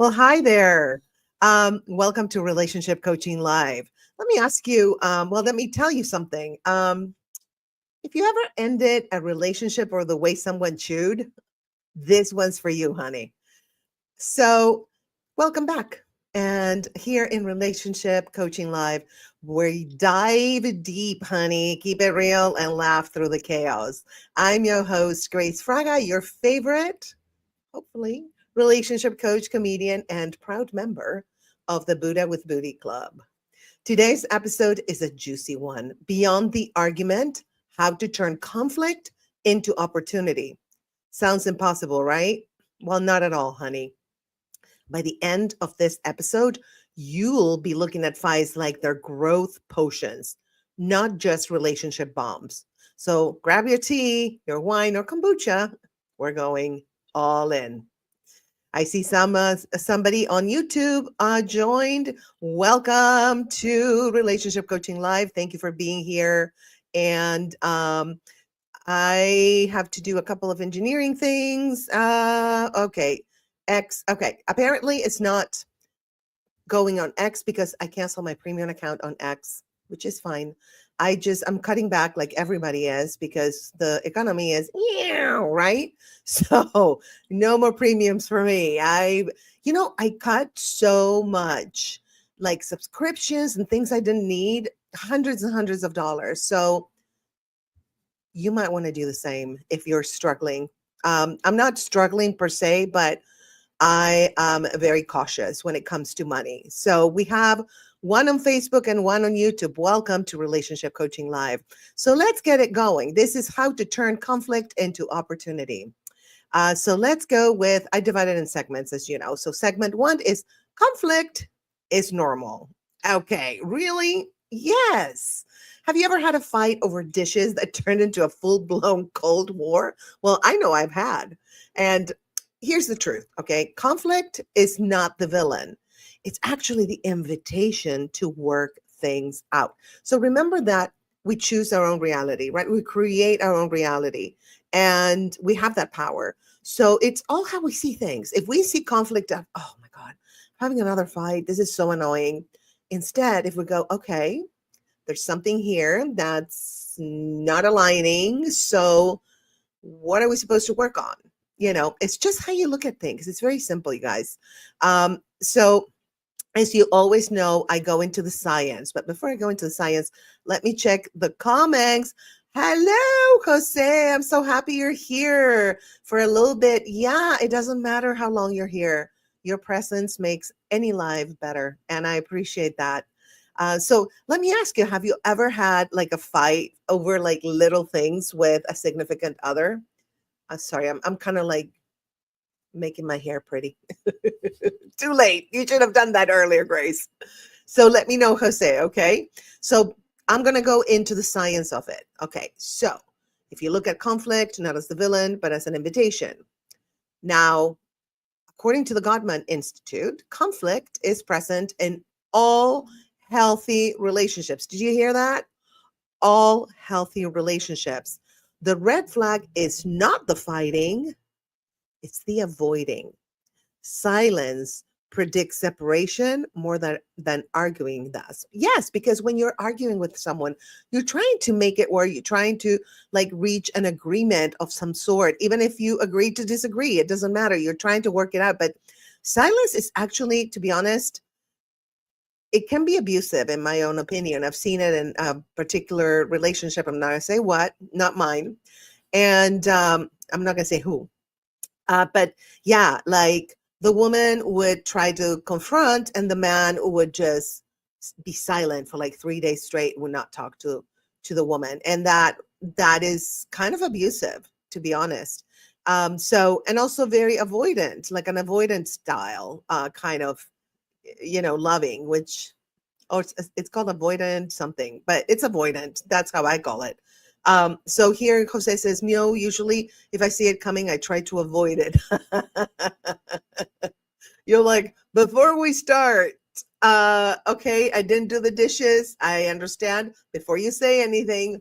Well, hi there. Welcome to Relationship Coaching Live. Let me ask you, let me tell you something. If you ever ended a relationship or the way someone chewed, this one's for you, honey. So, welcome back. And here in Relationship Coaching Live, we dive deep, honey, keep it real and laugh through the chaos. I'm your host, Grace Fraga, your favorite, hopefully, relationship coach, comedian, and proud member of the Buddha with Booty Club. Today's episode is a juicy one. Beyond the argument, how to turn conflict into opportunity. Sounds impossible, right? Well, not at all, honey. By the end of this episode, you'll be looking at fights like they're growth potions, not just relationship bombs. So grab your tea, your wine, or kombucha. We're going all in. I see somebody on YouTube joined. Welcome to Relationship Coaching Live. Thank you for being here. And I have to do a couple of engineering things. Okay. X. Okay. Apparently, it's not going on X because I canceled my premium account on X, which is fine. I'm cutting back like everybody is because the economy is right. So no more premiums for me. I cut so much like subscriptions and things I didn't need, hundreds and hundreds of dollars. So you might want to do the same if you're struggling. I'm not struggling per se, but I am very cautious when it comes to money. So we have one on Facebook and one on YouTube. Welcome to Relationship Coaching Live. So let's get it going. This is how to turn conflict into opportunity. So let's go with, I divided in segments, as you know. So segment one is conflict is normal. Okay, really? Yes. Have you ever had a fight over dishes that turned into a full-blown Cold War? Well, I know I've had. And here's the truth, okay? Conflict is not the villain. It's actually the invitation to work things out. So remember that we choose our own reality, right? We create our own reality and we have that power. So it's all how we see things. If we see conflict, oh my God, having another fight, this is so annoying. Instead, if we go, okay, there's something here that's not aligning. So what are we supposed to work on? It's just how you look at things. It's very simple, you guys. So as you always know, I go into the science. But before I go into the science, let me check the comments. Hello, Jose. I'm so happy you're here for a little bit. Yeah, it doesn't matter how long you're here. Your presence makes any live better. And I appreciate that. So let me ask you, have you ever had like a fight over like little things with a significant other? Sorry, I'm kind of like making my hair pretty. Too late. You should have done that earlier, Grace. So let me know, Jose, okay? So I'm going to go into the science of it. Okay, so if you look at conflict, not as the villain, but as an invitation. Now, according to the Gottman Institute, conflict is present in all healthy relationships. Did you hear that? All healthy relationships. The red flag is not the fighting, it's the avoiding. Silence predicts separation more than arguing does. Yes, because when you're arguing with someone, you're trying to make it where you're trying to like reach an agreement of some sort. Even if you agree to disagree, it doesn't matter. You're trying to work it out. But silence is actually, to be honest, it can be abusive in my own opinion. I've seen it in a particular relationship. I'm not going to say what, not mine. And I'm not going to say who. But yeah, like the woman would try to confront and the man would just be silent for like 3 days straight, would not talk to the woman. And that is kind of abusive, to be honest. So, and also very avoidant, like an avoidant style, kind of, loving, which, or it's called avoidant something, but it's avoidant. That's how I call it. So here Jose says, no, usually if I see it coming, I try to avoid it. You're like, before we start, okay, I didn't do the dishes. I understand. Before you say anything,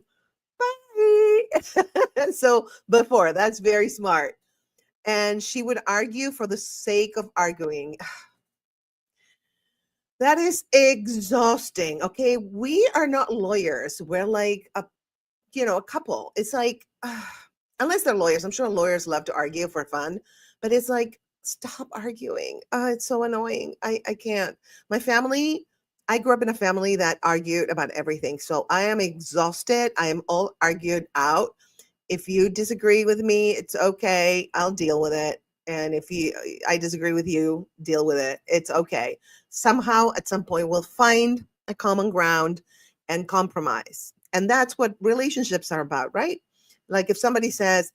bye. So before, that's very smart. And she would argue for the sake of arguing. That is exhausting. Okay. We are not lawyers. We're like a couple. It's like, unless they're lawyers, I'm sure lawyers love to argue for fun, but it's like, stop arguing. It's so annoying. I can't. My family, I grew up in a family that argued about everything. So I am exhausted. I am all argued out. If you disagree with me, it's okay. I'll deal with it. And if I disagree with you, deal with it. It's okay. Somehow at some point we'll find a common ground and compromise. And that's what relationships are about, right? Like if somebody says,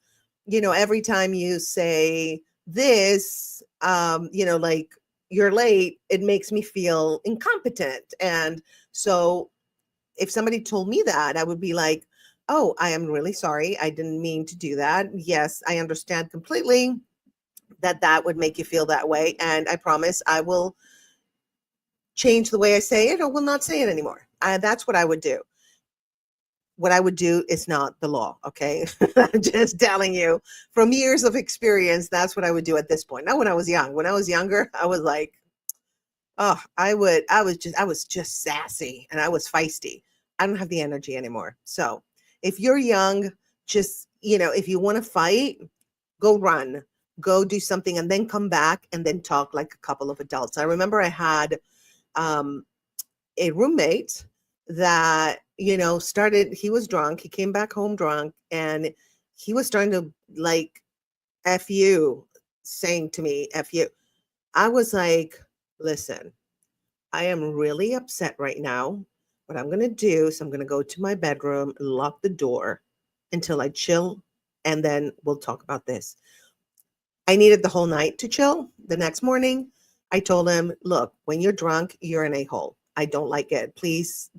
every time you say this, like you're late, it makes me feel incompetent. And so if somebody told me that, I would be like, oh, I am really sorry. I didn't mean to do that. Yes, I understand completely that that would make you feel that way. And I promise I will change the way I say it or will not say it anymore. That's what I would do. What I would do is not the law. Okay. I'm just telling you from years of experience, that's what I would do at this point. Not when I was young. When I was younger, I was like, oh, I was just sassy and I was feisty. I don't have the energy anymore. So if you're young, just, if you want to fight, go run, go do something and then come back and then talk like a couple of adults. I remember I had um, a roommate that, he was drunk. He came back home drunk and he was starting to like, F you, saying to me, F you. I was like, listen, I am really upset right now. What I'm going to do is I'm going to go to my bedroom, lock the door until I chill, and then we'll talk about this. I needed the whole night to chill. The next morning, I told him, look, when you're drunk, you're an a-hole. I don't like it. Please,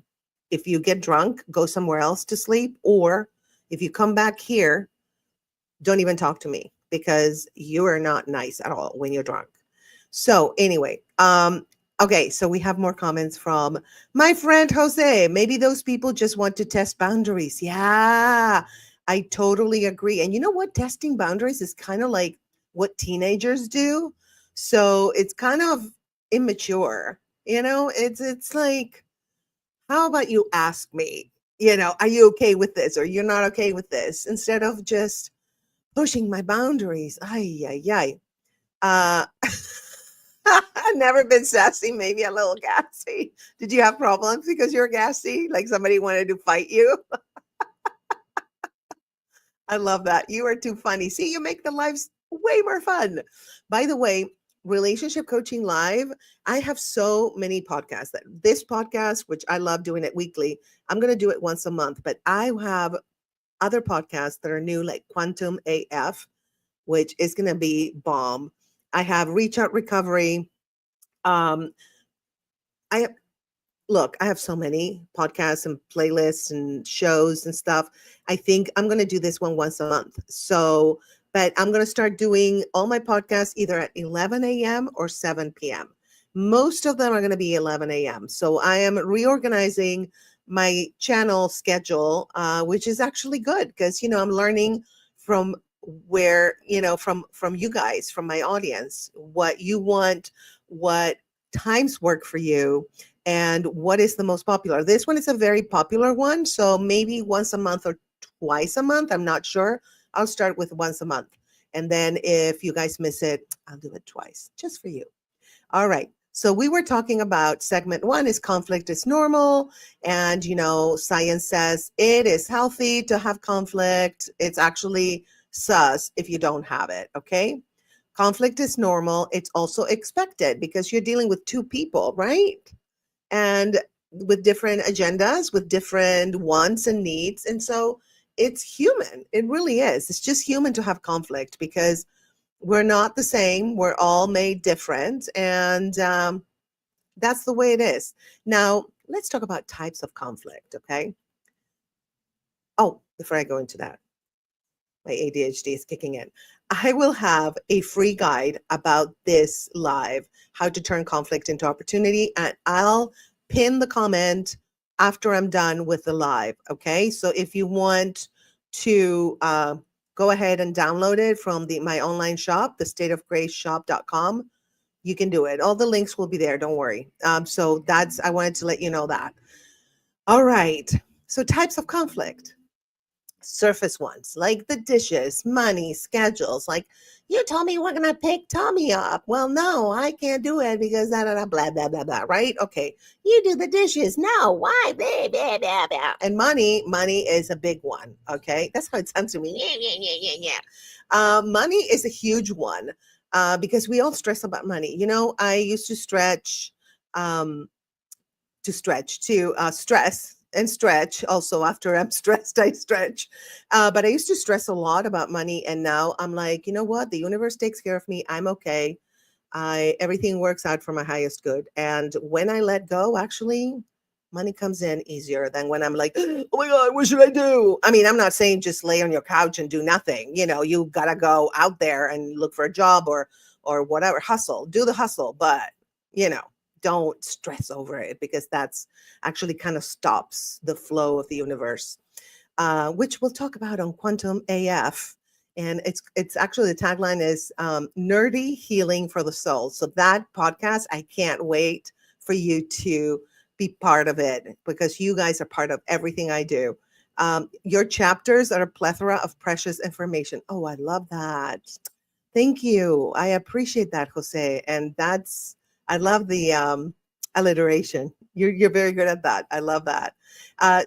if you get drunk, go somewhere else to sleep. Or if you come back here, don't even talk to me because you are not nice at all when you're drunk. So anyway, okay, so we have more comments from my friend Jose. Maybe those people just want to test boundaries. Yeah, I totally agree. And you know what? Testing boundaries is kind of like what teenagers do. So it's kind of immature. It's like, how about you ask me, are you okay with this or you're not okay with this instead of just pushing my boundaries. Ay, ay, ay. Uh, I've never been sassy, maybe a little gassy. Did you have problems because you're gassy? Like somebody wanted to fight you? I love that. You are too funny. See, you make the lives way more fun. By the way, Relationship Coaching Live, I have so many podcasts. That this podcast, which I love doing it weekly, I'm going to do it once a month, but I have other podcasts that are new, like Quantum AF, which is going to be bomb. I have Reach Out Recovery. Um, I Look, I have so many podcasts and playlists and shows and stuff. I think I'm going to do this one once a month. So, but I'm going to start doing all my podcasts either at 11 a.m. or 7 p.m. Most of them are going to be 11 a.m. So I am reorganizing my channel schedule, which is actually good because, I'm learning from where, from you guys, from my audience, what you want, what times work for you and what is the most popular. This one is a very popular one, so maybe once a month or twice a month. I'm not sure. I'll start with once a month. And then if you guys miss it, I'll do it twice just for you. All right. So we were talking about segment one is conflict is normal. And, science says it is healthy to have conflict. It's actually sus if you don't have it. Okay. Conflict is normal. It's also expected because you're dealing with two people, right? And with different agendas, with different wants and needs. And so it's human. It really is. It's just human to have conflict because we're not the same. We're all made different. And that's the way it is. Now, let's talk about types of conflict, okay? Oh, before I go into that, my ADHD is kicking in. I will have a free guide about this live, how to turn conflict into opportunity, and I'll pin the comment after I'm done with the live. Okay, so if you want to go ahead and download it from my online shop, thestateofgraceshop.com, You can do it. All the links will be there. Don't worry. So that's, I wanted to let you know that. All right. So types of conflict, surface ones like the dishes, money, schedules. Like, you told me we're gonna pick Tommy up. Well, no, I can't do it because da da da blah blah blah blah. Right? Okay. You do the dishes. No, why? Blah, blah, blah, blah. And money is a big one. Okay, that's how it sounds to me. Yeah, yeah, yeah, yeah, yeah. Money is a huge one because we all stress about money. You know, I used to stretch. To stress and stretch also. After I'm stressed, I stretch, but I used to stress a lot about money, and now I'm like, you know what, the universe takes care of me. I'm okay. I Everything works out for my highest good, and when I let go, actually money comes in easier than when I'm like, oh my god, what should I do? I mean, I'm not saying just lay on your couch and do nothing. You know, you gotta go out there and look for a job or whatever, hustle, do the hustle, but you know, don't stress over it because that's actually kind of stops the flow of the universe, which we'll talk about on Quantum AF. And it's actually, the tagline is nerdy healing for the soul. So that podcast, I can't wait for you to be part of it because you guys are part of everything I do. Your chapters are a plethora of precious information. Oh, I love that. Thank you. I appreciate that, Jose. And I love the alliteration. You're very good at that. I love that.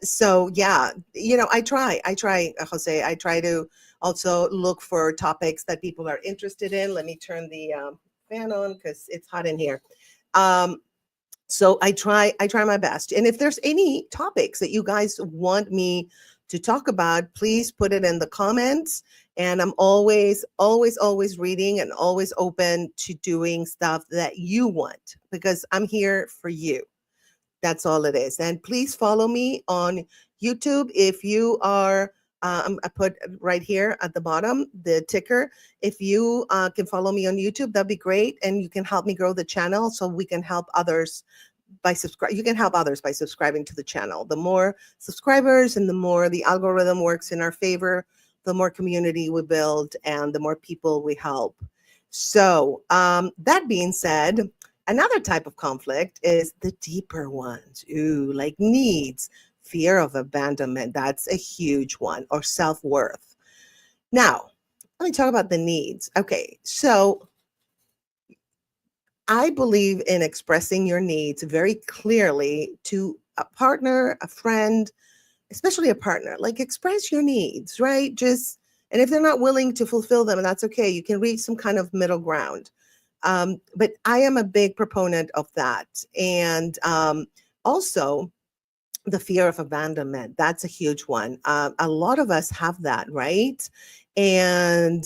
So yeah, you know, Jose. I try to also look for topics that people are interested in. Let me turn the fan on because it's hot in here. Um, so I try my best. And if there's any topics that you guys want me to talk about, please put it in the comments. And I'm always reading and always open to doing stuff that you want because I'm here for you. That's all it is. And please follow me on YouTube if you are. I put right here at the bottom the ticker. If you can follow me on YouTube, that'd be great, and you can help me grow the channel so we can help others by subscribe. You can help others by subscribing to the channel. The more subscribers and the more the algorithm works in our favor, the more community we build and the more people we help. So that being said, another type of conflict is the deeper ones. Ooh, like needs, fear of abandonment. That's a huge one, or self-worth. Now, let me talk about the needs. Okay, so I believe in expressing your needs very clearly to a partner, a friend, especially a partner. Like, express your needs, right? And if they're not willing to fulfill them, that's okay. You can reach some kind of middle ground. But I am a big proponent of that. And also, the fear of abandonment, that's a huge one. A lot of us have that, right? And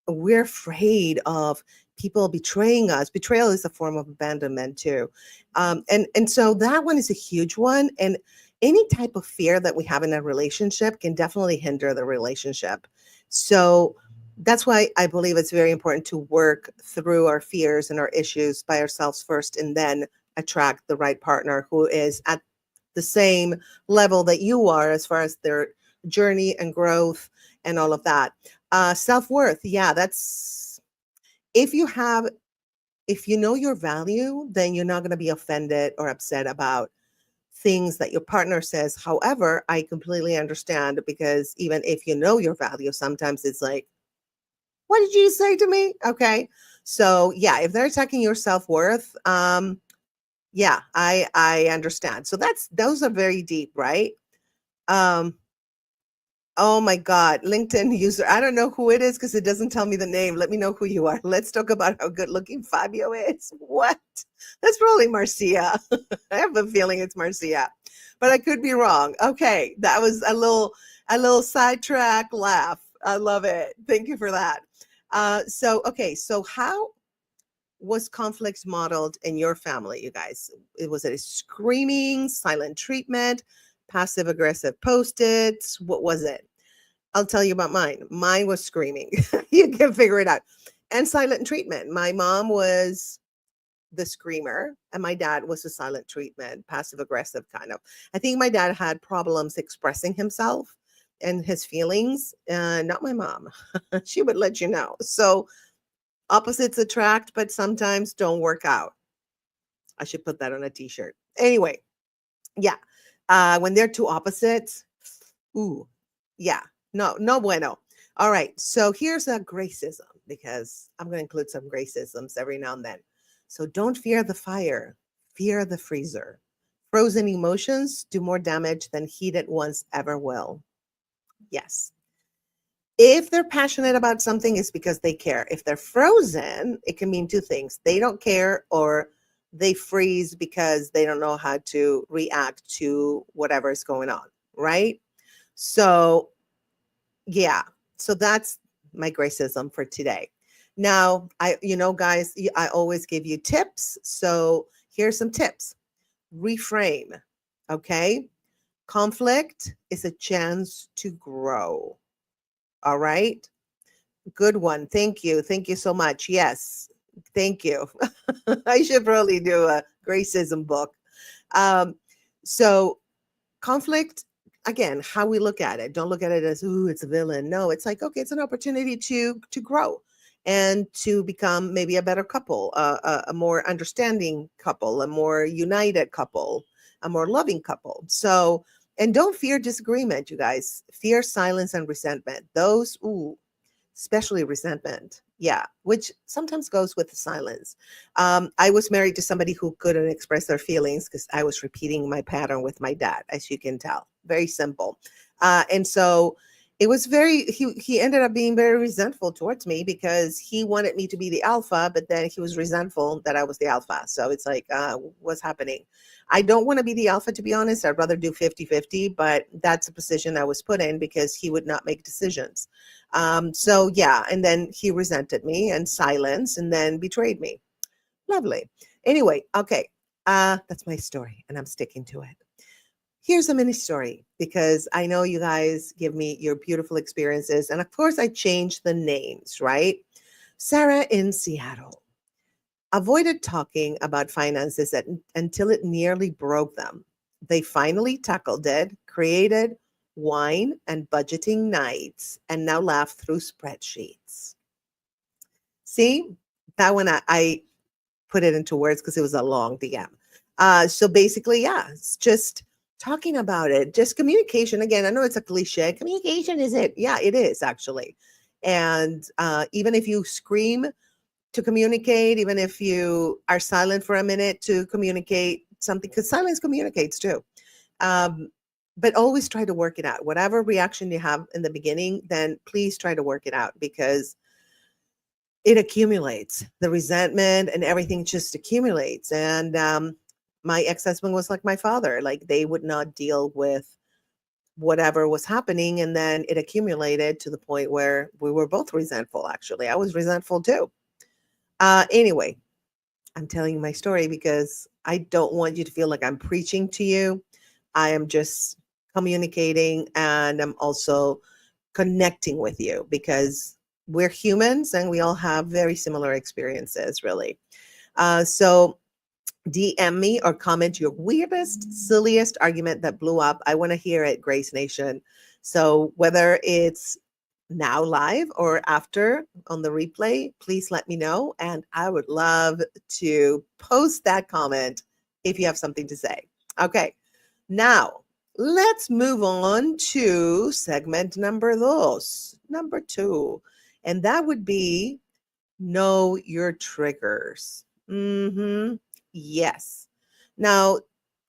we're afraid of people betraying us. Betrayal is a form of abandonment too. And so that one is a huge one. And any type of fear that we have in a relationship can definitely hinder the relationship. So that's why I believe it's very important to work through our fears and our issues by ourselves first, and then attract the right partner who is at the same level that you are as far as their journey and growth and all of that. Self-worth, yeah, that's, if you know your value, then you're not going to be offended or upset about things that your partner says. However, I completely understand, because even if you know your value, sometimes it's like, what did you say to me? Okay. So yeah, if they're attacking your self-worth, yeah, I understand. So those are very deep, right? Um, oh my God, LinkedIn user. I don't know who it is because it doesn't tell me the name. Let me know who you are. Let's talk about how good looking Fabio is. What? That's probably Marcia. I have a feeling it's Marcia, but I could be wrong. Okay, that was a little sidetrack laugh. I love it. Thank you for that. So how was conflict modeled in your family, you guys? Was it a screaming, silent treatment, passive aggressive post-its? What was it? I'll tell you about mine. Mine was screaming. You can figure it out. And silent treatment. My mom was the screamer and my dad was the silent treatment, passive aggressive kind of. I think my dad had problems expressing himself and his feelings, not my mom. She would let you know. So Opposites attract, but sometimes don't work out. I should put that on a t-shirt. Anyway, yeah. When they're two opposites, ooh, yeah. No, no bueno. All right. So here's a gracism because I'm going to include some gracisms every now and then. So don't fear the fire, fear the freezer. Frozen emotions do more damage than heated ones ever will. Yes. If they're passionate about something, it's because they care. If they're frozen, it can mean two things. They don't care or they freeze because they don't know how to react to whatever is going on, right? So, yeah. So that's my gracism for today. Now, guys, I always give you tips. So here's some tips. Reframe. Okay. Conflict is a chance to grow. All right. Good one. Thank you. Thank you so much. Yes. Thank you. I should probably do a gracism book. Um, so conflict, again, how we look at it. Don't look at it as, ooh, it's a villain. No, it's like, okay, it's an opportunity to grow and to become maybe a better couple, a more understanding couple, a more united couple, a more loving couple. So, and don't fear disagreement, you guys. Fear silence and resentment. Those, ooh, especially resentment. Yeah, which sometimes goes with the silence. I was married to somebody who couldn't express their feelings because I was repeating my pattern with my dad, as you can tell. Very simple. And so it was he ended up being very resentful towards me because he wanted me to be the alpha, but then he was resentful that I was the alpha. So it's like, what's happening? I don't want to be the alpha, to be honest. I'd rather do 50-50, but that's a position I was put in because he would not make decisions. So yeah, and then he resented me and silenced and then betrayed me. Lovely. Anyway, okay. That's my story and I'm sticking to it. Here's a mini story because I know you guys give me your beautiful experiences. And of course, I changed the names, right? Sarah in Seattle avoided talking about finances until it nearly broke them. They finally tackled it, created wine and budgeting nights, and now laugh through spreadsheets. See, that one I put it into words because it was a long DM. So basically, yeah, it's just talking about it, just communication. Again, I know it's a cliche. Communication is it? Yeah, it is actually. And even if you scream to communicate, even if you are silent for a minute to communicate something, because silence communicates too. Um, but always try to work it out. Whatever reaction you have in the beginning, then please try to work it out because it accumulates. The resentment and everything just accumulates. And my ex-husband was like my father. Like they would not deal with whatever was happening. And then it accumulated to the point where we were both resentful, actually. I was resentful too. Anyway, I'm telling you my story because I don't want you to feel like I'm preaching to you. I am just communicating and I'm also connecting with you because we're humans and we all have very similar experiences, really. So DM me or comment your weirdest, silliest argument that blew up. I want to hear it, Grace Nation. So whether it's now live or after on the replay, please let me know. And I would love to post that comment if you have something to say. Okay, now let's move on to segment number two. And that would be know your triggers. Yes. Now,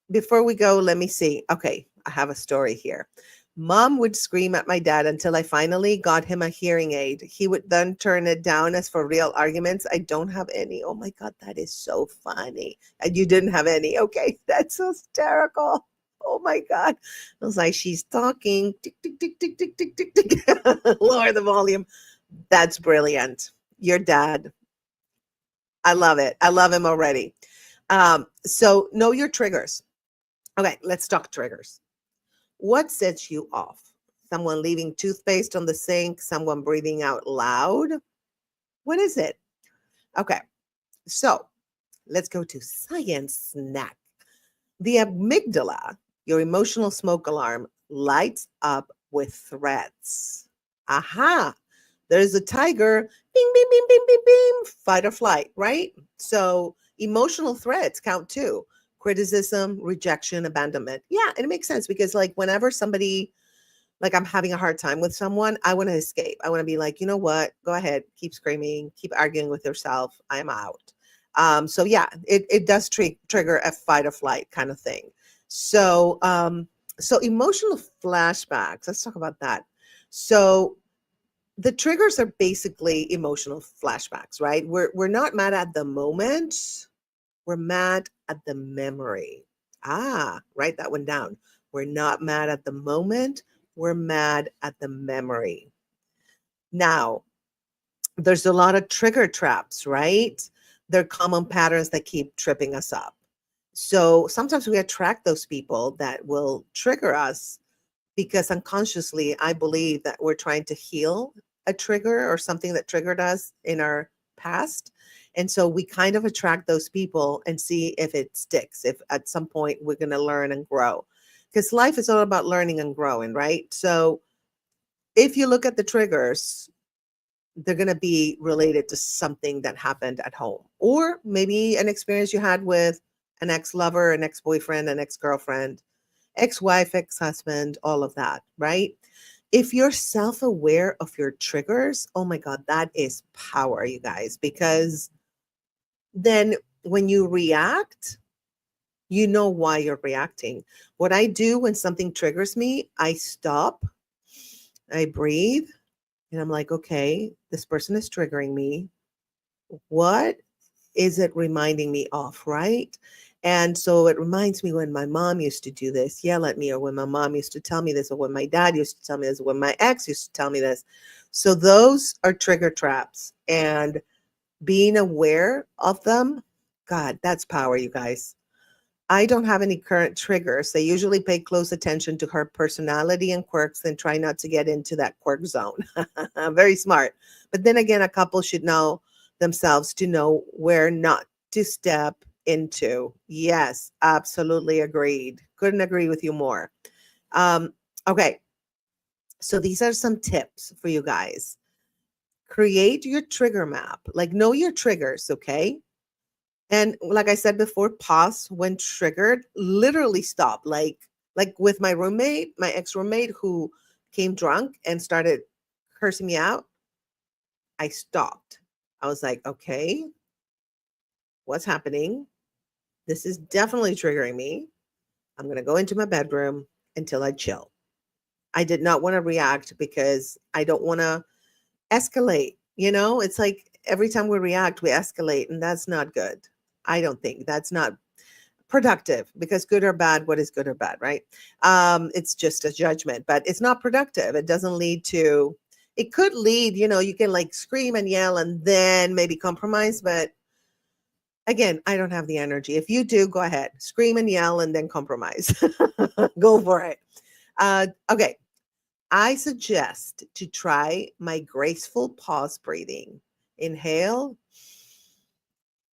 before we go, let me see. Okay, I have a story here. Mom would scream at my dad until I finally got him a hearing aid. He would then turn it down. As for real arguments, I don't have any. Oh my God, that is so funny. And you didn't have any. Okay, that's so hysterical. Oh my God. I was like, she's talking. Tick, tick, tick, tick, tick, tick, tick, tick. Lower the volume. That's brilliant. Your dad. I love it. I love him already. So know your triggers. Okay, let's talk triggers. What sets you off? Someone leaving toothpaste on the sink, someone breathing out loud. What is it? Okay, so let's go to science snack. The amygdala, your emotional smoke alarm, lights up with threats. Aha, there's a tiger Bing, bing, bing, bing, bing, bing, fight or flight, right? So emotional threats count too. Criticism, rejection, abandonment. Yeah, it makes sense because like whenever somebody, like I'm having a hard time with someone, I want to escape. I want to be like, you know what? Go ahead, keep screaming, keep arguing with yourself. I'm out. So yeah, it does trigger a fight or flight kind of thing. So so emotional flashbacks. Let's talk about that. So the triggers are basically emotional flashbacks, right? We're not mad at the moment. We're mad at the memory. Ah, write that one down. We're not mad at the moment. We're mad at the memory. Now, there's a lot of trigger traps, right? They're common patterns that keep tripping us up. So sometimes we attract those people that will trigger us because unconsciously, I believe that we're trying to heal a trigger or something that triggered us in our past. And so we kind of attract those people and see if it sticks, if at some point we're going to learn and grow. Because life is all about learning and growing, right? So if you look at the triggers, they're going to be related to something that happened at home, or maybe an experience you had with an ex lover, an ex boyfriend, an ex girlfriend, ex-wife, ex-husband, all of that, right? If you're self-aware of your triggers, oh my God, that is power, you guys, because then when you react, you know why you're reacting. What I do when something triggers me, I stop, I breathe, and I'm like, okay, this person is triggering me. What is it reminding me of, right? And so it reminds me when my mom used to do this, yell at me, or when my mom used to tell me this, or when my dad used to tell me this, or when my ex used to tell me this. So those are trigger traps. And being aware of them, God, that's power, you guys. I don't have any current triggers. I usually pay close attention to her personality and quirks and try not to get into that quirk zone. Very smart. But then again, a couple should know themselves to know where not to step into. Yes, absolutely agreed. Couldn't agree with you more. Okay, so these are some tips for you guys. Create your trigger map, like know your triggers, okay? And like I said before, pause when triggered, literally stop. Like with my roommate, my ex-roommate who came drunk and started cursing me out, I stopped. I was like, okay, what's happening? This is definitely triggering me. I'm going to go into my bedroom until I chill. I did not want to react because I don't want to escalate. You know, it's like every time we react, we escalate, and that's not good. I don't think that's not productive, because good or bad, what is good or bad, right? It's just a judgment, but it's not productive. It doesn't lead to, it could lead, you know, you can like scream and yell and then maybe compromise, but again, I don't have the energy. If you do, go ahead, scream and yell and then compromise. Go for it. Okay. I suggest to try my graceful pause breathing. Inhale,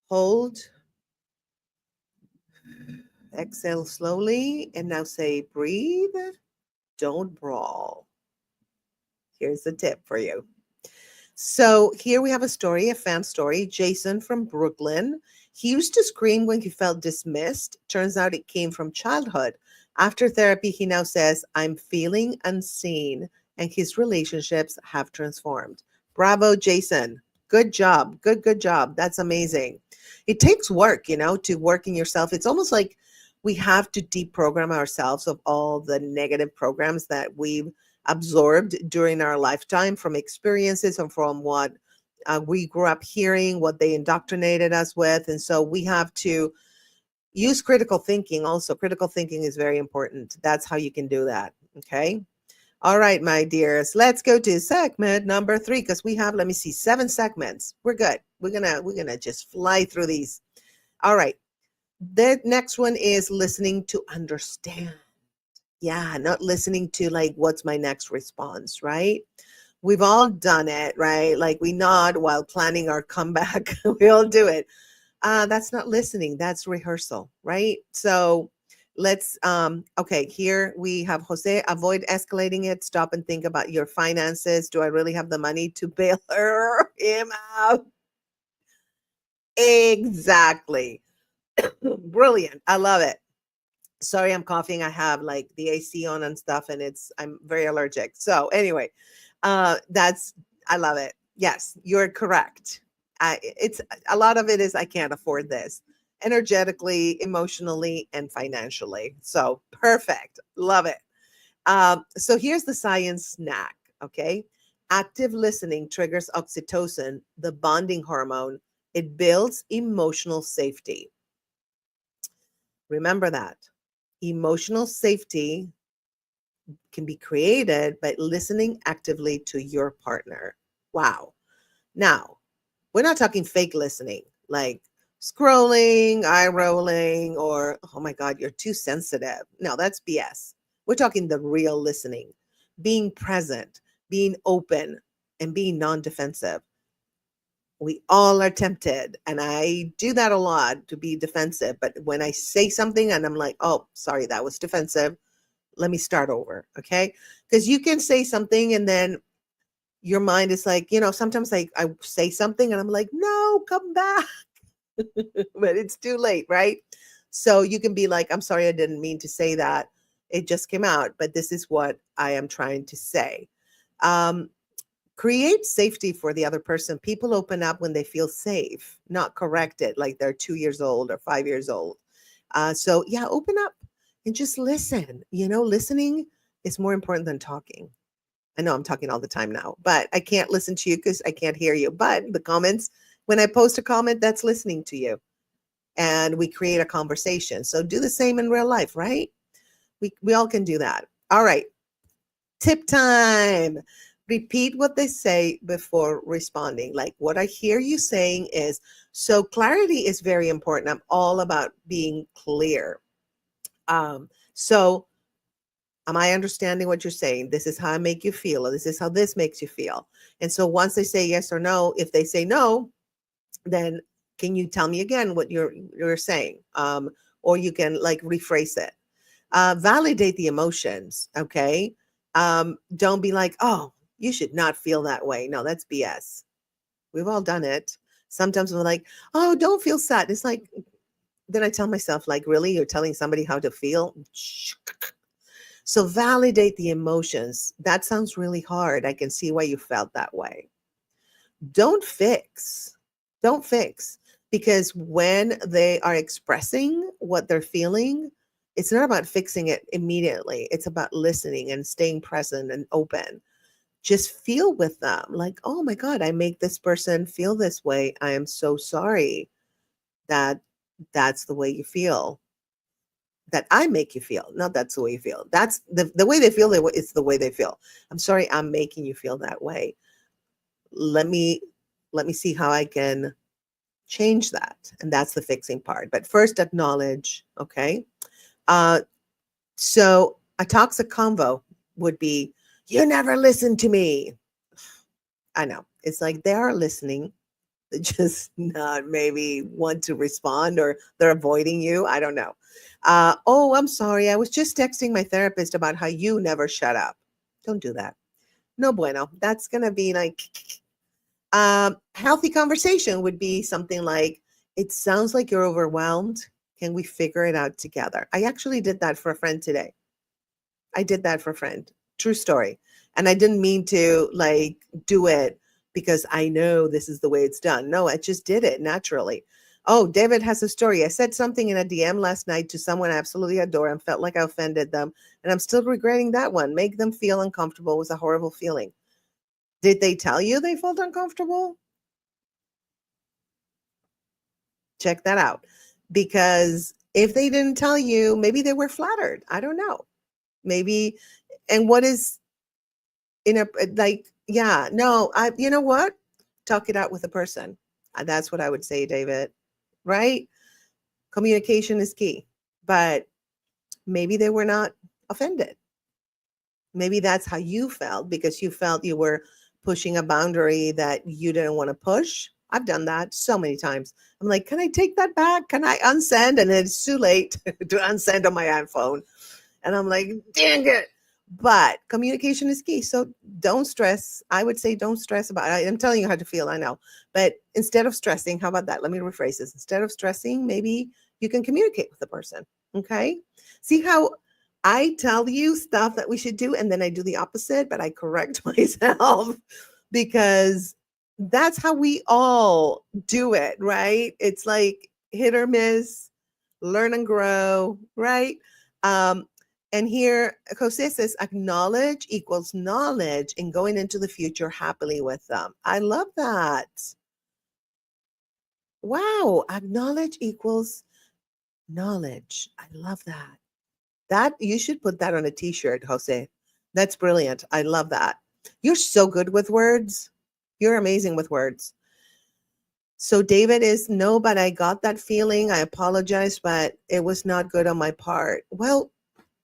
hold, exhale slowly, and now say breathe, don't brawl. Here's the tip for you. So here we have a story, a fan story. Jason from Brooklyn. He used to scream when he felt dismissed. Turns out it came from childhood. After therapy, he now says, I'm feeling unseen, and his relationships have transformed. Bravo, Jason. Good job. Good job. That's amazing. It takes work, you know, to work in yourself. It's almost like we have to deprogram ourselves of all the negative programs that we've absorbed during our lifetime from experiences and from what we grew up hearing, what they indoctrinated us with. And so we have to use critical thinking also. Critical thinking is very important. That's how you can do that. Okay. All right, my dears, let's go to segment number 3, because we have, let me see, 7 segments. We're good. We're gonna just fly through these. All right. The next one is listening to understand. Yeah, not listening to like, what's my next response, right? We've all done it, right? Like we nod while planning our comeback. We all do it. That's not listening. That's rehearsal, right? So Let's okay, here we have Jose, avoid escalating it, stop and think about your finances. Do I really have the money to bail him out? Exactly. Brilliant. I love it. Sorry, I'm coughing. I have like the AC on and stuff, and I'm very allergic. So anyway, that's I love it. Yes, you're correct. It's a lot of it is I can't afford this energetically, emotionally, and financially. So perfect. Love it. So here's the science snack. Okay. Active listening triggers oxytocin, the bonding hormone. It builds emotional safety. Remember that. Emotional safety can be created by listening actively to your partner. Wow. Now, we're not talking fake listening, like scrolling, eye rolling, or, oh my God, you're too sensitive. No, that's BS. We're talking the real listening, being present, being open, and being non defensive. We all are tempted, and I do that a lot to be defensive. But when I say something and I'm like, oh, sorry, that was defensive, let me start over. Okay. Because you can say something and then your mind is like, sometimes I say something and I'm like, no, come back. But it's too late, right? So you can be like, I'm sorry, I didn't mean to say that. It just came out, but this is what I am trying to say. Um, Create safety for the other person. People open up when they feel safe, not corrected, like they're 2 years old or 5 years old. So yeah, open up and just listen. Listening is more important than talking. I know I'm talking all the time now, but I can't listen to you because I can't hear you. But the comments, when I post a comment, that's listening to you. And we create a conversation. So do the same in real life, right? We all can do that. All right. Tip time. Repeat what they say before responding. Like what I hear you saying is, so clarity is very important. I'm all about being clear. So am I understanding what you're saying? This is how I make you feel, or this is how this makes you feel. And so once they say yes or no, if they say no, then can you tell me again what you're saying? Or you can like rephrase it. Validate the emotions. Okay. Don't be like, oh, you should not feel that way. No, that's BS. We've all done it. Sometimes we're like, oh, don't feel sad. It's like, then I tell myself, like, really, you're telling somebody how to feel? So validate the emotions. That sounds really hard. I can see why you felt that way. Don't fix. Don't fix. Because when they are expressing what they're feeling, it's not about fixing it immediately. It's about listening and staying present and open. Just feel with them like, oh my God, I make this person feel this way. I am so sorry that that's the way you feel. That I make you feel. Not that's the way you feel. That's the way they feel. It's the way they feel. I'm sorry, I'm making you feel that way. Let me see how I can change that. And that's the fixing part. But first acknowledge, okay? Uh, so a toxic convo would be, you never listen to me. I know. It's like they are listening, they just not maybe want to respond or they're avoiding you. I don't know. Oh, I'm sorry. I was just texting my therapist about how you never shut up. Don't do that. No bueno. That's going to be like, healthy conversation would be something like, it sounds like you're overwhelmed. Can we figure it out together? I actually did that for a friend today. I did that for a friend. True story. And I didn't mean to like do it because I know this is the way it's done. No, I just did it naturally. Oh, David has a story. I said something in a DM last night to someone I absolutely adore and felt like I offended them. And I'm still regretting that one. Make them feel uncomfortable was a horrible feeling. Did they tell you they felt uncomfortable? Check that out. Because if they didn't tell you, maybe they were flattered. I don't know. Maybe, and what is in a like, yeah, no, you know what? Talk it out with a person. That's what I would say, David. Right? Communication is key. But maybe they were not offended. Maybe that's how you felt because you felt you were pushing a boundary that you didn't want to push. I've done that so many times. I'm like, can I take that back? Can I unsend? And then it's too late to unsend on my iPhone. And I'm like, dang it. But communication is key. So don't stress. I would say don't stress about it. I'm telling you how to feel, I know. But instead of stressing, how about that? Let me rephrase this. Instead of stressing, maybe you can communicate with the person. Okay. See how I tell you stuff that we should do and then I do the opposite, but I correct myself because that's how we all do it, right? It's like hit or miss, learn and grow, right? Um, and here, Jose says, acknowledge equals knowledge and going into the future happily with them. I love that. Wow. Acknowledge equals knowledge. I love that. That you should put that on a t-shirt, Jose. That's brilliant. I love that. You're so good with words. You're amazing with words. So David is no, but I got that feeling. I apologize, but it was not good on my part. Well,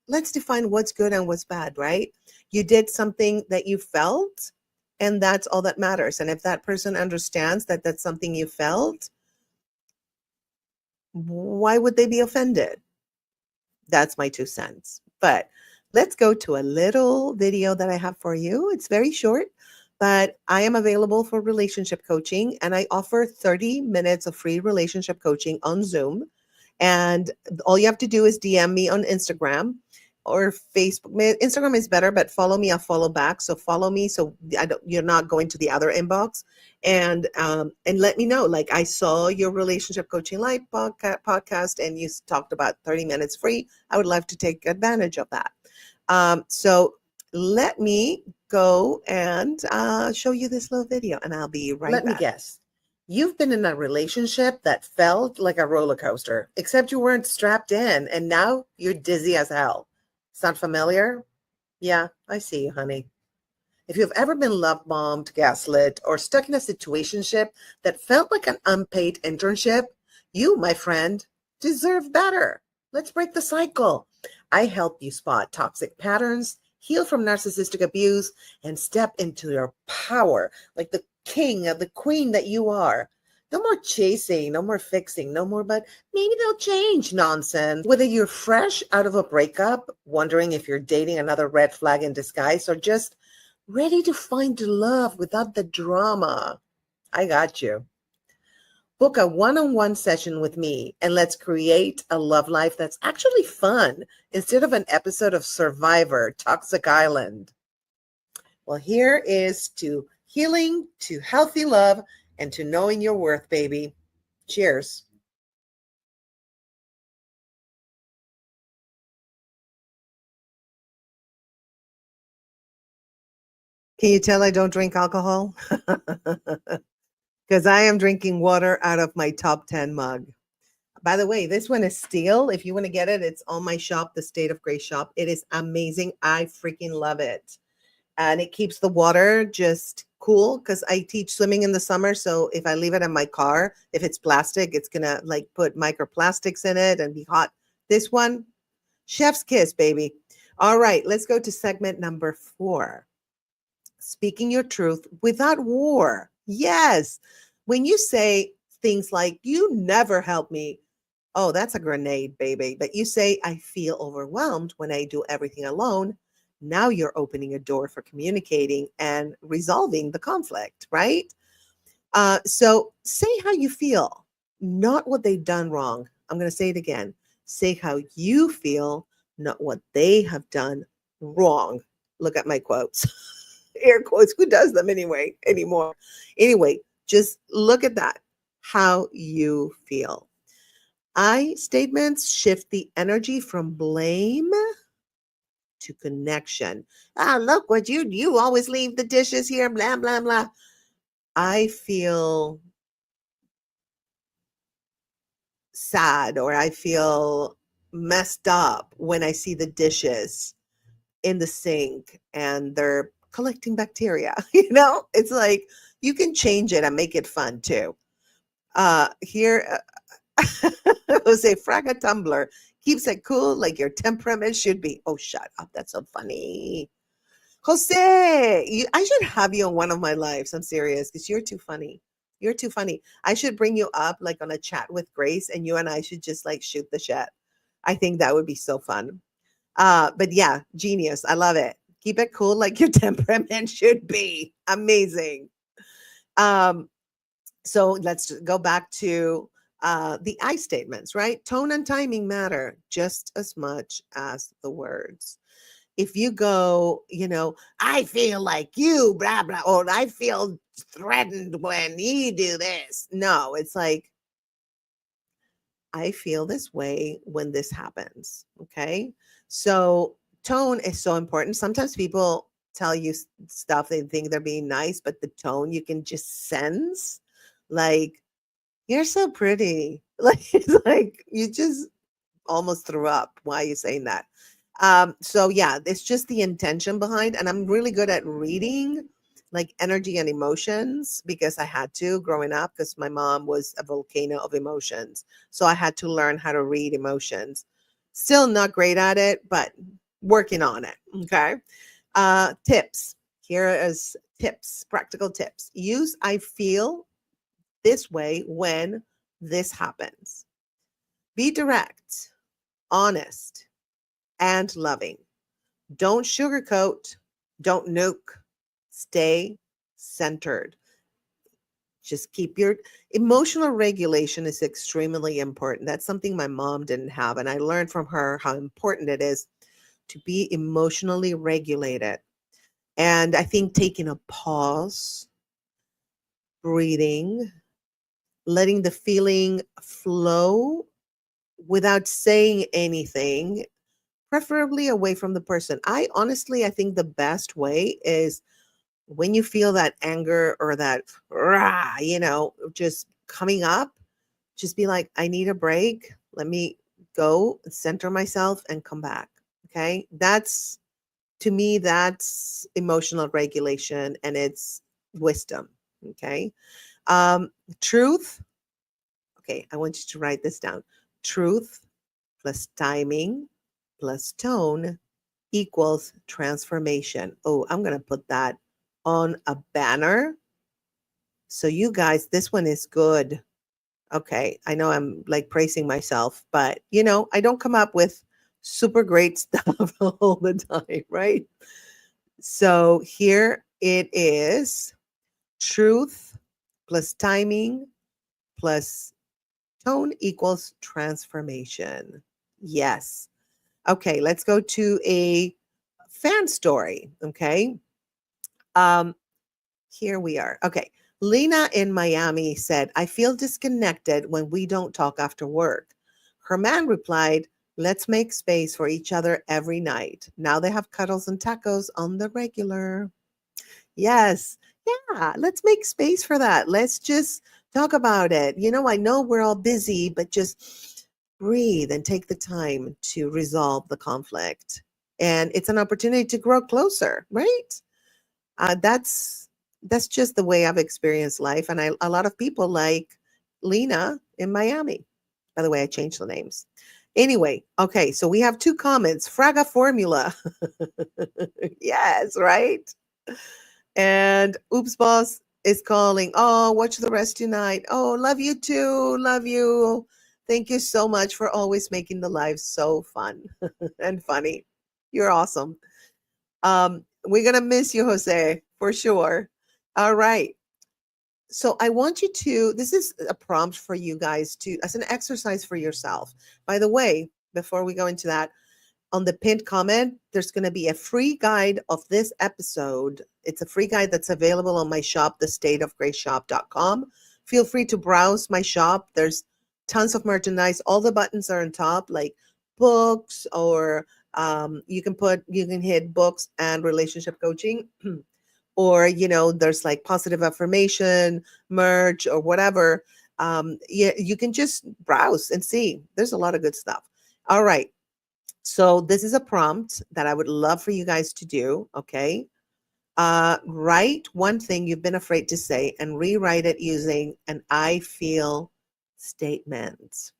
let's define what's good and what's bad, right? You did something that you felt, and that's all that matters. And if that person understands that that's something you felt, why would they be offended? That's my 2 cents. But let's go to a little video that I have for you. It's very short, but I am available for relationship coaching and I offer 30 minutes of free relationship coaching on Zoom. And all you have to do is DM me on Instagram or Facebook. Instagram is better, but follow me, I'll follow back. So follow me so you're not going to the other inbox. And let me know, like, I saw your relationship coaching live podcast and you talked about 30 minutes free. I would love to take advantage of that. So let me go and show you this little video and I'll be right back. Let me guess. You've been in a relationship that felt like a roller coaster, except you weren't strapped in and now you're dizzy as hell. Sound familiar? Yeah, I see you, honey. If you've ever been love bombed, gaslit, or stuck in a situationship that felt like an unpaid internship, you, my friend, deserve better. Let's break the cycle. I help you spot toxic patterns, heal from narcissistic abuse, and step into your power like the king or the queen that you are. No more chasing, no more fixing, no more, but maybe they'll change nonsense. Whether you're fresh out of a breakup, wondering if you're dating another red flag in disguise, or just ready to find love without the drama, I got you. Book a one-on-one session with me and let's create a love life that's actually fun instead of an episode of Survivor, Toxic Island. Well, here is to healing, to healthy love, and to knowing your worth, baby. Cheers. Can you tell I don't drink alcohol? Because I am drinking water out of my top 10 mug. By the way, this one is steel. If you want to get it, it's on my shop, the State of Grace shop. It is amazing. I freaking love it. And it keeps the water just cool because I teach swimming in the summer. So if I leave it in my car, if it's plastic, it's going to like put microplastics in it and be hot. This one, chef's kiss, baby. All right, let's go to segment number 4. Speaking your truth without war. Yes. When you say things like, you never help me. Oh, that's a grenade, baby. But you say, I feel overwhelmed when I do everything alone. Now you're opening a door for communicating and resolving the conflict, right? So say how you feel, not what they've done wrong. I'm going to say it again. Say how you feel, not what they have done wrong. Look at my quotes, air quotes. Who does them anymore? Anyway, just look at that, how you feel. I statements shift the energy from blame to connection. Look what you always leave the dishes here, blah, blah, blah. I feel sad or I feel messed up when I see the dishes in the sink and they're collecting bacteria. It's like you can change it and make it fun too. Here, Jose Fraga Tumbler keeps it cool like your temperament should be. Oh, shut up. That's so funny. Jose, I should have you on one of my lives. I'm serious because you're too funny. You're too funny. I should bring you up like on a chat with Grace, and you and I should just like shoot the shit. I think that would be so fun. But yeah, genius. I love it. Keep it cool like your temperament should be. Amazing. Um, so let's go back to the I statements, right? Tone and timing matter just as much as the words. If you go, I feel like you, blah, blah, or I feel threatened when you do this. No, it's like, I feel this way when this happens. Okay. So tone is so important. Sometimes people tell you stuff, they think they're being nice, but the tone you can just sense, like, you're so pretty. Like, it's like you just almost threw up. Why are you saying that? So yeah, it's just the intention behind, and I'm really good at reading like energy and emotions because I had to growing up because my mom was a volcano of emotions. So I had to learn how to read emotions. Still not great at it, but working on it. Okay. Tips. Here is tips, practical tips. Use I feel this way when this happens. Be direct, honest, and loving. Don't sugarcoat, don't nuke. Stay centered. Just keep your emotional regulation is extremely important. That's something my mom didn't have. And I learned from her how important it is to be emotionally regulated. And I think taking a pause, breathing, letting the feeling flow without saying anything, preferably away from the person. I think the best way is when you feel that anger or that rah, just coming up, just be like, I need a break. Let me go center myself and come back. Okay. That's to me, that's emotional regulation and it's wisdom. Okay. Truth. Okay. I want you to write this down. Truth plus timing plus tone equals transformation. Oh, I'm going to put that on a banner. So, you guys, this one is good. Okay. I know I'm like praising myself, but I don't come up with super great stuff all the time, right? So, here it is truth plus timing plus tone equals transformation. Yes. Okay, let's go to a fan story. Okay. Um, Here we are. Okay. Lena in Miami said, I feel disconnected when we don't talk after work. Her man replied, let's make space for each other every night. Now they have cuddles and tacos on the regular. Yes. Yeah. Let's make space for that. Let's just talk about it. I know we're all busy, but just breathe and take the time to resolve the conflict. And it's an opportunity to grow closer, right? That's just the way I've experienced life, and a lot of people like Lena in Miami. By the way, I changed the names. Anyway, okay, so we have two comments. Fraga formula, yes, right. And Oops Boss is calling. Oh, watch the rest tonight. Oh, love you too. Love you. Thank you so much for always making the live so fun and funny. You're awesome. We're gonna miss you, Jose, for sure. All right. So I want you to, this is a prompt for you guys to, as an exercise for yourself. By the way, before we go into that, on the pinned comment, there's going to be a free guide of this episode. It's a free guide that's available on my shop, thestateofgraceshop.com. Feel free to browse my shop. There's tons of merchandise. All the buttons are on top, like books, or you can hit books and relationship coaching. Or there's like positive affirmation merch or whatever. Yeah, you can just browse and see. There's a lot of good stuff. All right. So this is a prompt that I would love for you guys to do. Okay. Write one thing you've been afraid to say and rewrite it using an I feel statement.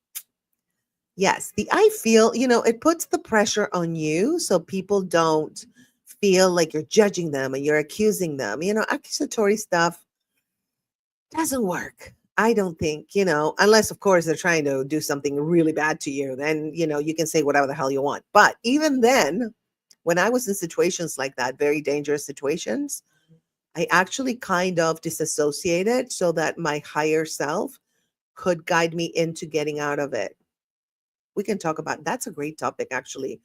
Yes, the I feel, it puts the pressure on you so people don't feel like you're judging them and you're accusing them. Accusatory stuff Doesn't work. I don't think, unless of course they're trying to do something really bad to you, then, you can say whatever the hell you want. But even then, when I was in situations like that, very dangerous situations, I actually kind of disassociated so that my higher self could guide me into getting out of it. We can talk about that's a great topic actually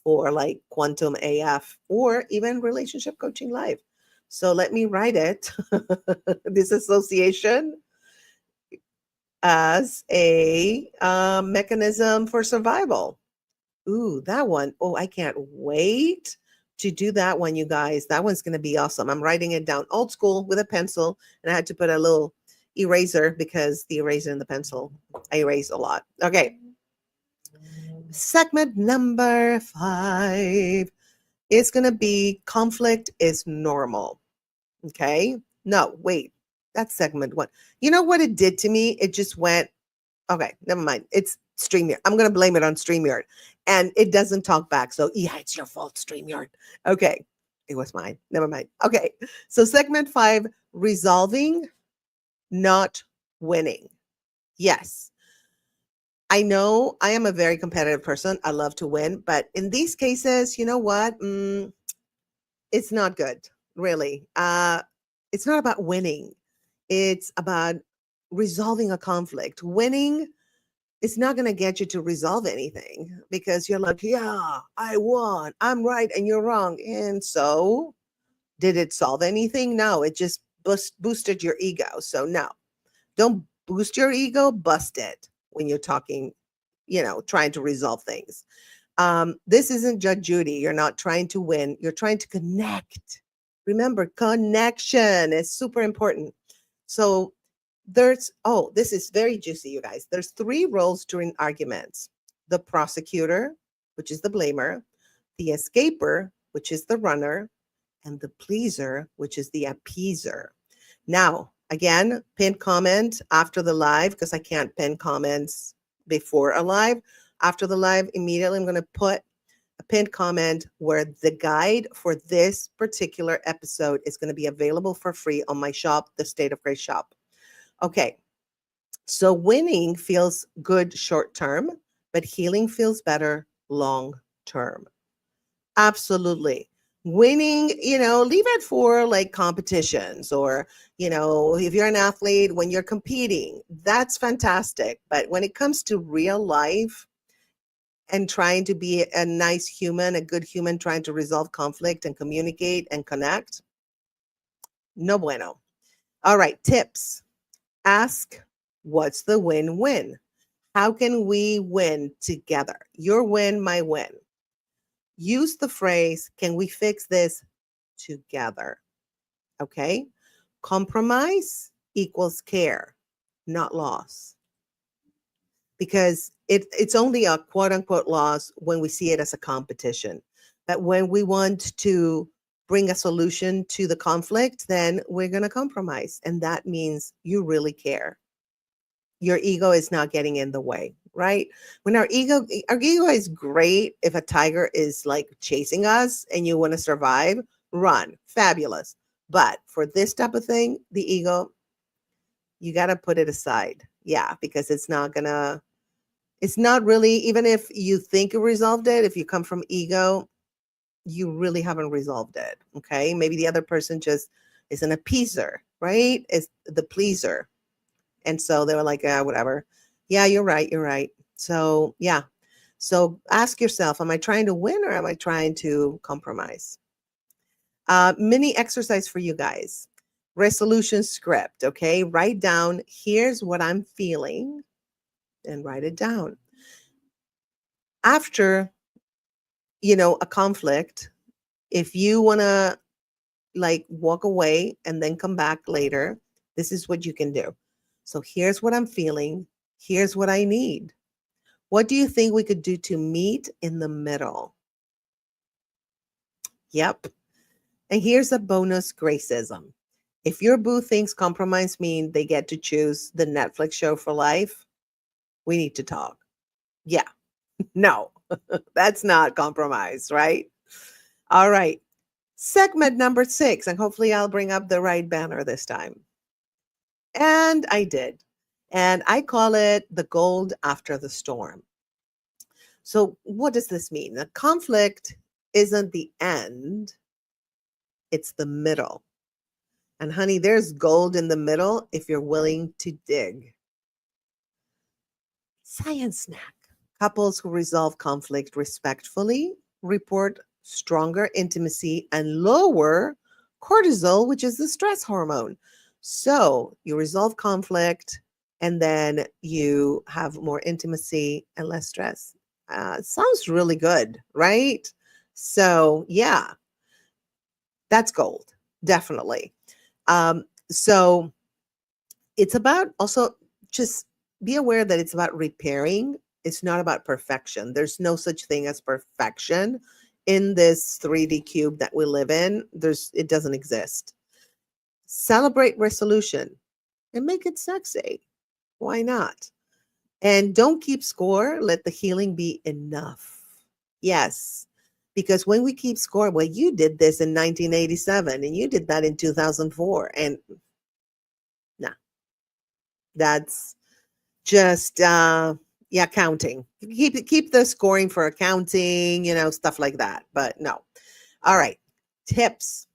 for like quantum AF or even relationship coaching live. So let me write it. Disassociation as a mechanism for survival. Ooh, that one. Oh, I can't wait to do that one, you guys. That one's going to be awesome. I'm writing it down old school with a pencil, and I had to put a little eraser because the eraser and the pencil, I erase a lot. Okay. Segment number 5 is going to be conflict is normal. Okay. No, wait. That's segment 1. You know what it did to me? It just went, okay, never mind. It's StreamYard. I'm going to blame it on StreamYard. And it doesn't talk back. So, yeah, it's your fault, StreamYard. Okay. It was mine. Never mind. Okay. So, segment 5 resolving, not winning. Yes. I know I am a very competitive person. I love to win. But in these cases, you know what? It's not good, really. It's not about winning, it's about resolving a conflict. Winning, it's not going to get you to resolve anything because you're like, yeah, I won. I'm right and you're wrong. And so, did it solve anything? No, it just boosted your ego. So, no, don't boost your ego, bust it when you're talking, trying to resolve things. This isn't Judge Judy. You're not trying to win, you're trying to connect. Remember, connection is super important. So, this is very juicy, you guys. There's 3 roles during arguments: the prosecutor, which is the blamer, the escaper, which is the runner, and the pleaser, which is the appeaser. Now, again, pin comment after the live because I can't pin comments before a live. After the live, immediately I'm going to put a pinned comment where the guide for this particular episode is going to be available for free on my shop, the State of Grace shop. Okay, so winning feels good short term, but healing feels better long term. Absolutely. Winning, leave it for like competitions or, if you're an athlete, when you're competing, that's fantastic. But when it comes to real life and trying to be a nice human, a good human, trying to resolve conflict and communicate and connect, no bueno. All right, tips. Ask, what's the win-win? How can we win together? Your win, my win. Use the phrase, can we fix this together? Okay. Compromise equals care, not loss. Because it's only a quote unquote loss when we see it as a competition. But when we want to bring a solution to the conflict, then we're going to compromise. And that means you really care. Your ego is not getting in the way, right? When our ego is great. If a tiger is like chasing us and you want to survive, run, fabulous. But for this type of thing, the ego, you got to put it aside. Yeah, because it's not really, even if you think you resolved it, if you come from ego, you really haven't resolved it. Okay. Maybe the other person just is an appeaser, right? Is the pleaser. And so they were like, whatever. Yeah, you're right. You're right. So, yeah. So ask yourself, am I trying to win or am I trying to compromise? Mini exercise for you guys. Resolution script. Okay. Write down, here's what I'm feeling, and write it down. After, a conflict, if you want to like walk away and then come back later, this is what you can do. So here's what I'm feeling. Here's what I need. What do you think we could do to meet in the middle? Yep. And here's a bonus gracism. If your boo thinks compromise means they get to choose the Netflix show for life, we need to talk. Yeah. No, that's not compromise, right? All right. Segment number 6, and hopefully I'll bring up the right banner this time. And I did. And I call it the gold after the storm. So, what does this mean? The conflict isn't the end, it's the middle. And honey, there's gold in the middle if you're willing to dig. Science snack. Couples who resolve conflict respectfully report stronger intimacy and lower cortisol, which is the stress hormone. So you resolve conflict and then you have more intimacy and less stress. Sounds really good, right? So, yeah, that's gold, definitely. So it's about also just be aware that it's about repairing. It's not about perfection. There's no such thing as perfection in this 3D cube that we live in. It doesn't exist. Celebrate resolution and make it sexy. Why not? And don't keep score. Let the healing be enough. Yes. Because when we keep score, well, you did this in 1987 and you did that in 2004. And nah, that's just yeah, counting. Keep the scoring for accounting, stuff like that. But no. All right. Tips.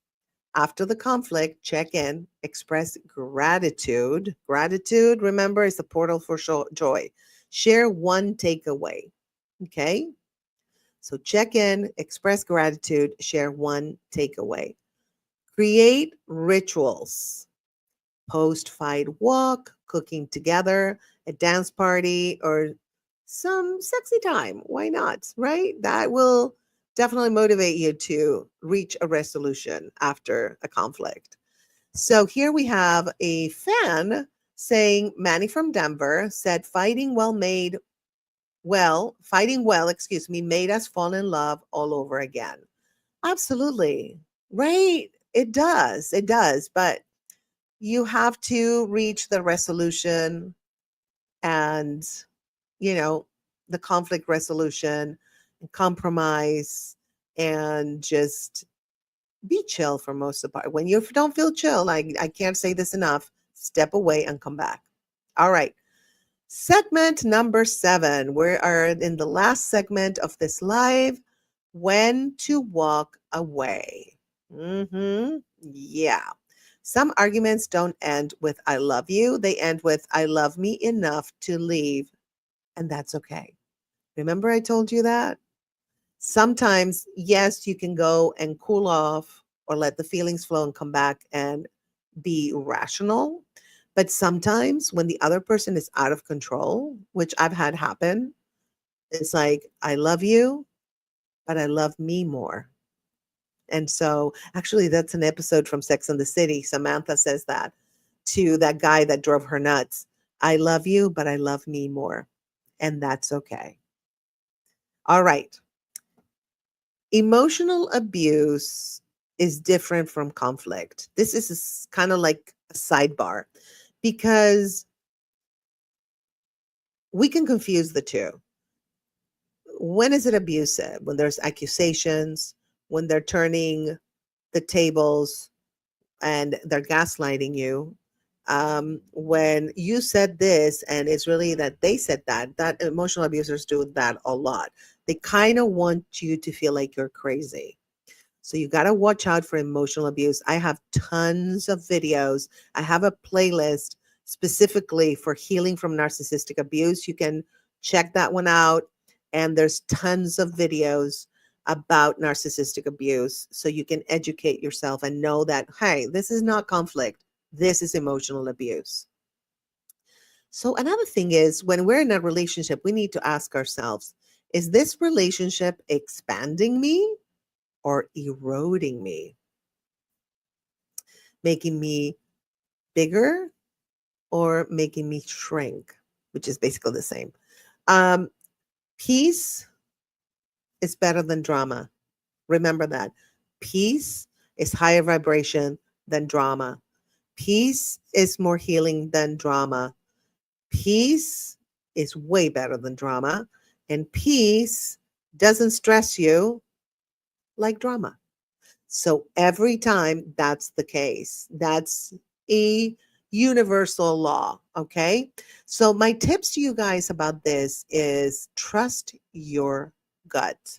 After the conflict, check in, express gratitude. Gratitude, remember, is the portal for joy. Share one takeaway. Okay? So check in, express gratitude, share one takeaway. Create rituals. Post-fight walk, cooking together, a dance party, or some sexy time. Why not? Right? That will definitely motivate you to reach a resolution after a conflict. So here we have a fan saying, Manny from Denver said, fighting well, excuse me, made us fall in love all over again. Absolutely. Right? It does. It does. But you have to reach the resolution and, you know, the conflict resolution and compromise and just be chill for most of the part. When you don't feel chill, I can't say this enough, step away and come back. All right. Segment number 7. We are in the last segment of this live. When to walk away. Yeah. Some arguments don't end with I love you. They end with I love me enough to leave. And that's okay. Remember, I told you that? Sometimes, yes, you can go and cool off or let the feelings flow and come back and be rational. But sometimes when the other person is out of control, which I've had happen, it's like, I love you, but I love me more. And so, actually, that's an episode from Sex and the City. Samantha says that to that guy that drove her nuts. I love you, but I love me more. And that's okay. All right. Emotional abuse is different from conflict. This is kind of like a sidebar because we can confuse the two. When is it abusive? When there's accusations, when they're turning the tables and they're gaslighting you. When you said this and it's really that they said that emotional abusers do that a lot. They kind of want you to feel like you're crazy. So you got to watch out for emotional abuse. I have tons of videos. I have a playlist specifically for healing from narcissistic abuse. You can check that one out. And there's tons of videos about narcissistic abuse. So you can educate yourself and know that, hey, this is not conflict. This is emotional abuse. So another thing is when we're in a relationship, we need to ask ourselves, is this relationship expanding me or eroding me, making me bigger or making me shrink, which is basically the same. Um, Peace is better than drama. Remember that. Peace is higher vibration than drama. Peace is more healing than drama. Peace is way better than drama. And peace doesn't stress you like drama. So every time that's the case, that's universal law. Okay. So, my tips to you guys about this is trust your gut.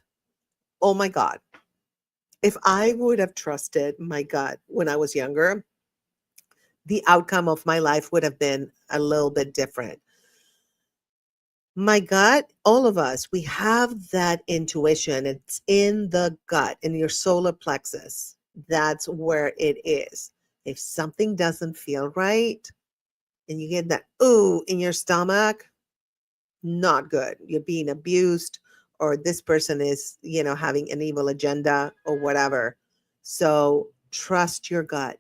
Oh my God. If I would have trusted my gut when I was younger, the outcome of my life would have been a little bit different. My gut, all of us, we have that intuition. It's in the gut, in your solar plexus. That's where it is. If something doesn't feel right and you get that ooh in your stomach, not good. You're being abused, or this person is, having an evil agenda or whatever. So trust your gut.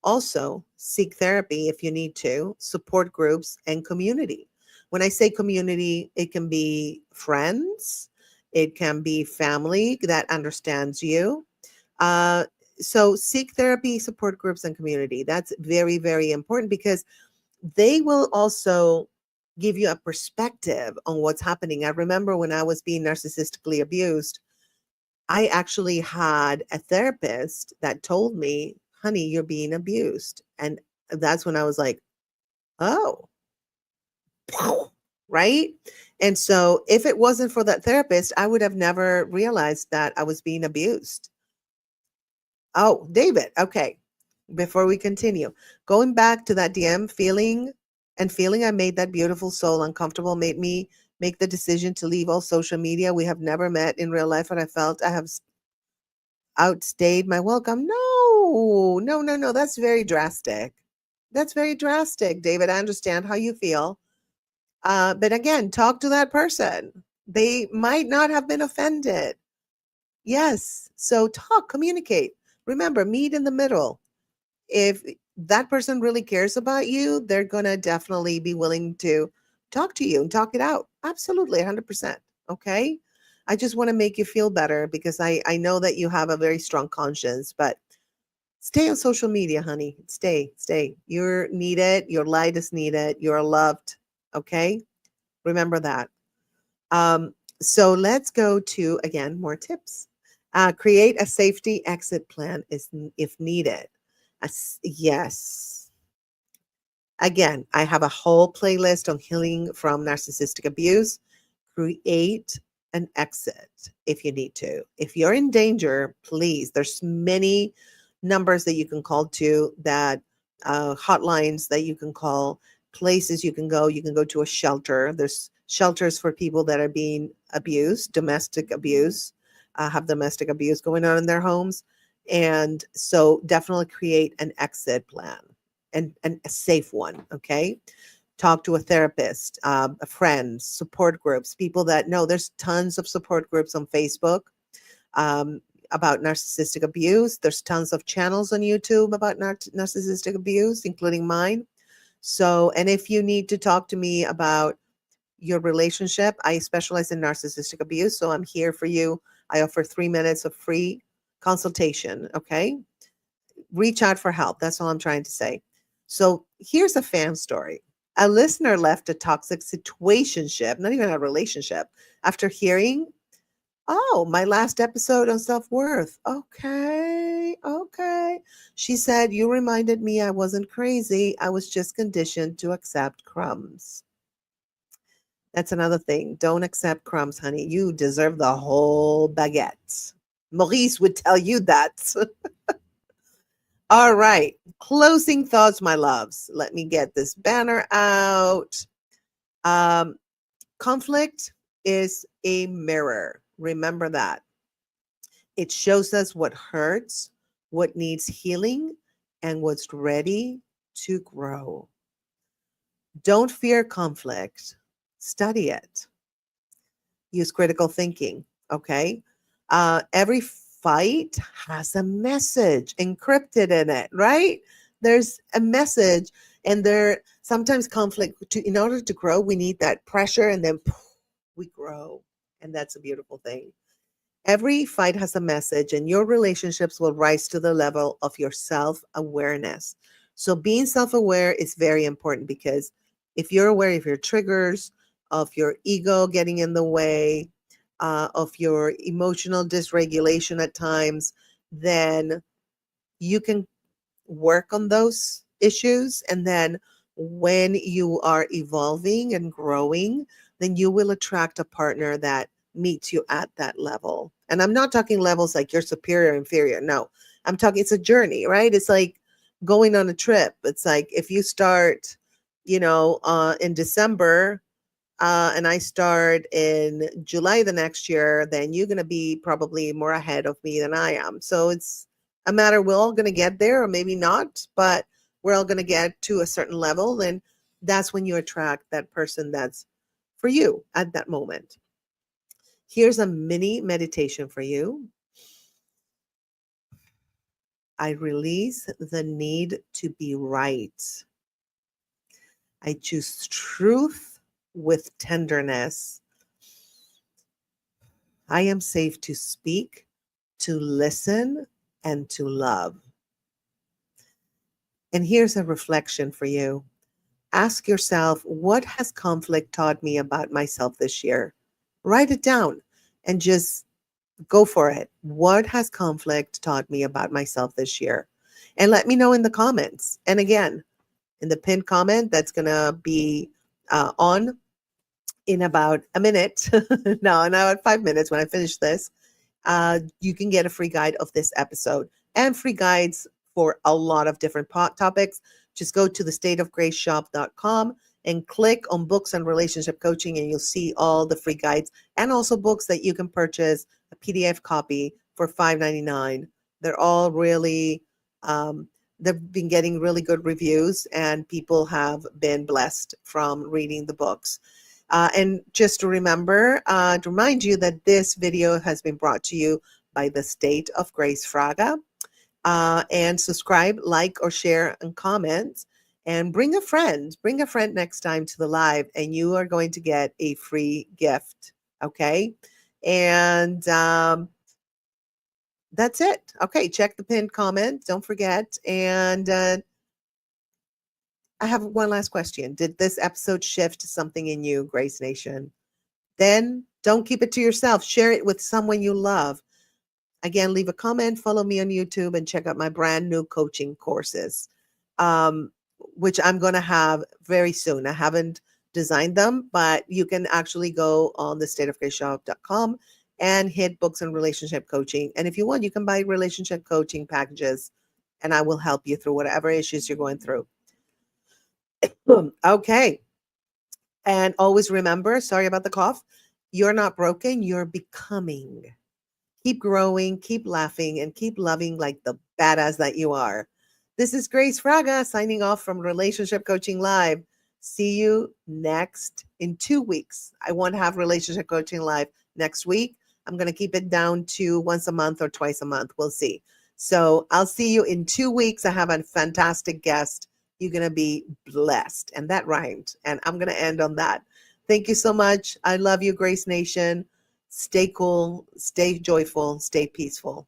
Also, seek therapy if you need to, support groups, and community. When I say community, it can be friends, it can be family that understands you. Uh, so, seek therapy, support groups, and community. That's very, very important because they will also give you a perspective on what's happening. I remember when I was being narcissistically abused, I actually had a therapist that told me, honey, you're being abused. And that's when I was like, oh, right. And so if it wasn't for that therapist, I would have never realized that I was being abused. Oh, David. Okay. Before we continue, going back to that DM feeling I made that beautiful soul uncomfortable made me make the decision to leave all social media. We have never met in real life, and I felt I have outstayed my welcome. No, no, no, no. That's very drastic. That's very drastic, David. I understand how you feel. But again, talk to that person. They might not have been offended. Yes. So talk, communicate. Remember, meet in the middle. If that person really cares about you, they're going to definitely be willing to talk to you and talk it out. Absolutely, 100%. Okay. I just want to make you feel better because I know that you have a very strong conscience, but stay on social media, honey. Stay, stay. You're needed. Your light is needed. You're loved. Okay. Remember that. So let's go to, again, more tips. Create a safety exit plan if needed. Yes. Again, I have a whole playlist on healing from narcissistic abuse. Create an exit if you need to. If you're in danger, please, there's many numbers that you can call to, that hotlines that you can call, places you can go. You can go to a shelter. There's shelters for people that are being abused, domestic abuse, have domestic abuse going on in their homes. And so definitely create an exit plan, and a safe one. Okay. Talk to a therapist, a friend, support groups, people that know. There's tons of support groups on Facebook um, about narcissistic abuse. There's tons of channels on YouTube about narcissistic abuse, including mine. So, and if you need to talk to me about your relationship, I specialize in narcissistic abuse. So I'm here for you. I offer 3 minutes of free consultation. Okay. Reach out for help. That's all I'm trying to say. So here's a fan story. A listener left a toxic situationship, not even a relationship, after hearing, oh, my last episode on self-worth. Okay, okay. She said, you reminded me I wasn't crazy. I was just conditioned to accept crumbs. That's another thing. Don't accept crumbs, honey. You deserve the whole baguette. Maurice would tell you that. All right. Closing thoughts, my loves. Let me get this banner out. Um, Conflict is a mirror. Remember that. It shows us what hurts, what needs healing, and what's ready to grow. Don't fear conflict. Study it. Use critical thinking. Okay. Every fight has a message encrypted in it, right? There's a message, and there sometimes conflict. In order to grow, we need that pressure, and then poof, we grow, and that's a beautiful thing. Every fight has a message, and your relationships will rise to the level of your self awareness. So, being self aware is very important because if you're aware of your triggers, of your ego getting in the way, of your emotional dysregulation at times, then you can work on those issues. And then when you are evolving and growing, then you will attract a partner that meets you at that level. And I'm not talking levels like you're superior, inferior. No, I'm talking, it's a journey, right? It's like going on a trip. It's like if you start, in December, and I start in July the next year, then you're going to be probably more ahead of me than I am. So it's a matter, we're all going to get there, or maybe not, but we're all going to get to a certain level. And that's when you attract that person that's for you at that moment. Here's a mini meditation for you. I release the need to be right. I choose truth with tenderness. I am safe to speak, to listen, and to love. And here's a reflection for you. Ask yourself, what has conflict taught me about myself this year? Write it down and just go for it. What has conflict taught me about myself this year? And let me know in the comments. And again, in the pinned comment that's going to be on in about a minute, no, in about 5 minutes when I finish this, you can get a free guide of this episode and free guides for a lot of different topics. Just go to thestateofgraceshop.com and click on books and relationship coaching, and you'll see all the free guides and also books that you can purchase a PDF copy for $5.99. They're all really, they've been getting really good reviews, and people have been blessed from reading the books. And just to remind you that this video has been brought to you by the State of Grace Fraga. And subscribe, like, or share, and comment. And bring a friend. Bring a friend next time to the live, and you are going to get a free gift. Okay? And that's it. Okay, check the pinned comment. Don't forget. And I have one last question. Did this episode shift something in you, Grace Nation? Then don't keep it to yourself. Share it with someone you love. Again, leave a comment, follow me on YouTube, and check out my brand new coaching courses, which I'm going to have very soon. I haven't designed them, but you can actually go on thestateofgraceshop.com and hit books and relationship coaching. And if you want, you can buy relationship coaching packages, and I will help you through whatever issues you're going through. Okay. And always remember, sorry about the cough, you're not broken, you're becoming. Keep growing, keep laughing, and keep loving like the badass that you are. This is Grace Fraga signing off from Relationship Coaching Live. See you in 2 weeks. I won't have Relationship Coaching Live next week. I'm going to keep it down to once a month or twice a month. We'll see. So I'll see you in 2 weeks. I have a fantastic guest. You're going to be blessed. And that rhymed. And I'm going to end on that. Thank you so much. I love you, Grace Nation. Stay cool, stay joyful, stay peaceful.